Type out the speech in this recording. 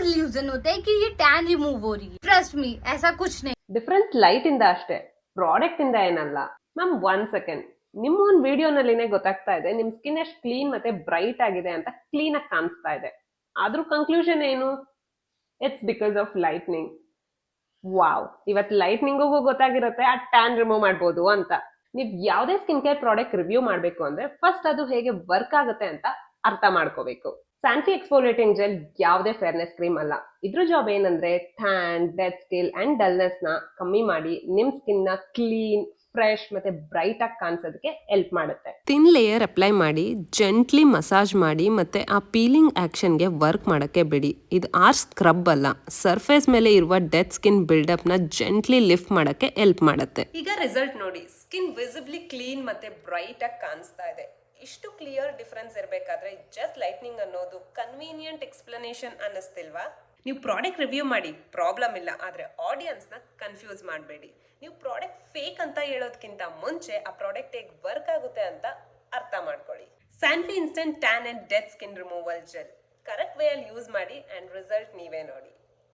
Illusion होता है कि ये टैन रिमूव हो रही है. ट्रस्ट मी, ऐसा कुछ नहीं. ಡಿಫ್ರೆನ್ಸ್ ಲೈಟ್ ಇಂದ ಅಷ್ಟೇ, ಪ್ರಾಡಕ್ಟ್ ಇಂದ ಏನಲ್ಲ. ಮ್ಯಾಮ್ 1 ಸೆಕೆಂಡ್, ನಿಮ್ಮ ಒಂದು ವಿಡಿಯೋನಲ್ಲಿನೇ ಗೊತ್ತಾಗ್ತಾ ಇದೆ ನಿಮ್ ಸ್ಕಿನ್ ಎಷ್ಟು ಕ್ಲೀನ್ ಮತ್ತೆ ಬ್ರೈಟ್ ಆಗಿದೆ ಅಂತ, ಕ್ಲೀನ್ ಆಗಿ ಕಾಣಿಸ್ತಾ ಇದೆ. ಆದ್ರೂ ಕನ್ಕ್ಲೂಷನ್ ಏನು? It's because of lightning. Wow, ಇವತ್ತು ಲೈಟ್ನಿಂಗೂ ಗೊತ್ತಾಗಿರುತ್ತೆ ಆ ಟ್ಯಾನ್ ರಿಮೂವ್ ಮಾಡ್ಬೋದು ಅಂತ. ನೀವ್ ಯಾವ್ದೇ ಸ್ಕಿನ್ ಕೇರ್ ಪ್ರಾಡಕ್ಟ್ ರಿವ್ಯೂ ಮಾಡ್ಬೇಕು ಅಂದ್ರೆ ಫಸ್ಟ್ ಅದು ಹೇಗೆ ವರ್ಕ್ ಆಗುತ್ತೆ ಅಂತ ಅರ್ಥ ಮಾಡ್ಕೋಬೇಕು. ಸ್ಯಾನ್ಫಿ ಎಕ್ಸ್ಫೋಲಿಯೇಟಿಂಗ್ ಜೆಲ್ ಯಾವುದೇ ಫೇರ್ನೆಸ್ ಕ್ರೀಮ್ ಅಲ್ಲ. ಇದ್ರ ಜಾಬ್ ಏನಂದ್ರೆ tan, dead skin and dullness ನ ಕಮ್ಮಿ ಮಾಡಿ ನಿಮ್ ಸ್ಕಿನ್ ನ ಕ್ಲೀನ್, ಫ್ರೆಶ್ ಮತ್ತೆ ಬ್ರೈಟ್ ಆಗಿ ಕಾಣಿಸೋದಕ್ಕೆ ಹೆಲ್ಪ್ ಮಾಡುತ್ತೆ. ಥಿನ್ ಲೇಯರ್ ಅಪ್ಲೈ ಮಾಡಿ ಜೆಂಟ್ಲಿ ಮಸಾಜ್ ಮಾಡಿ ಮತ್ತೆ ಆ ಪೀಲಿಂಗ್ ಆಕ್ಷನ್ಗೆ ವರ್ಕ್ ಮಾಡಕ್ಕೆ ಬಿಡಿ. ಇದು ಸ್ಕ್ರಬ್ ಅಲ್ಲ, ಸರ್ಫೇಸ್ ಮೇಲೆ ಇರುವ ಡೆಡ್ ಸ್ಕಿನ್ ಬಿಲ್ಡಪ್ ನ ಜೆಂಟ್ಲಿ ಲಿಫ್ಟ್ ಮಾಡಕ್ಕೆ ಹೆಲ್ಪ್ ಮಾಡುತ್ತೆ. ಈಗ ರಿಸಲ್ಟ್ ನೋಡಿ, ಸ್ಕಿನ್ ವಿಸಿಬ್ಲಿ ಕ್ಲೀನ್ ಮತ್ತೆ ಬ್ರೈಟ್ ಆಗಿ ಕಾಣಿಸ್ತಾ ಇದೆ. ಇಷ್ಟು ಕ್ಲಿಯರ್ ಡಿಫರೆನ್ಸ್ ಇರಬೇಕಾದ್ರೆ ಜಸ್ಟ್ ಲೈಟ್ನಿಂಗ್ ಅನ್ನೋದು ಕನ್ವೀನಿಯಂಟ್ ಎಕ್ಸ್ಪ್ಲನೇಷನ್ ಅನ್ನಿಸ್ತಿಲ್ವಾ? ನೀವು ಪ್ರಾಡಕ್ಟ್ ರಿವ್ಯೂ ಮಾಡಿ, ಪ್ರಾಬ್ಲಮ್ ಇಲ್ಲ. ಆದರೆ ಆಡಿಯನ್ಸ್ನ ಕನ್ಫ್ಯೂಸ್ ಮಾಡಬೇಡಿ. ನೀವು ಪ್ರಾಡಕ್ಟ್ ಫೇಕ್ ಅಂತ ಹೇಳೋದಕ್ಕಿಂತ ಮುಂಚೆ ಆ ಪ್ರಾಡಕ್ಟ್ ಹೇಗೆ ವರ್ಕ್ ಆಗುತ್ತೆ ಅಂತ ಅರ್ಥ ಮಾಡ್ಕೊಳ್ಳಿ. Sanfe instant tan and dead skin removal gel correct ವೇಯಲ್ಲಿ ಯೂಸ್ ಮಾಡಿ ಆ್ಯಂಡ್ ರಿಸಲ್ಟ್ ನೀವೇ ನೋಡಿ.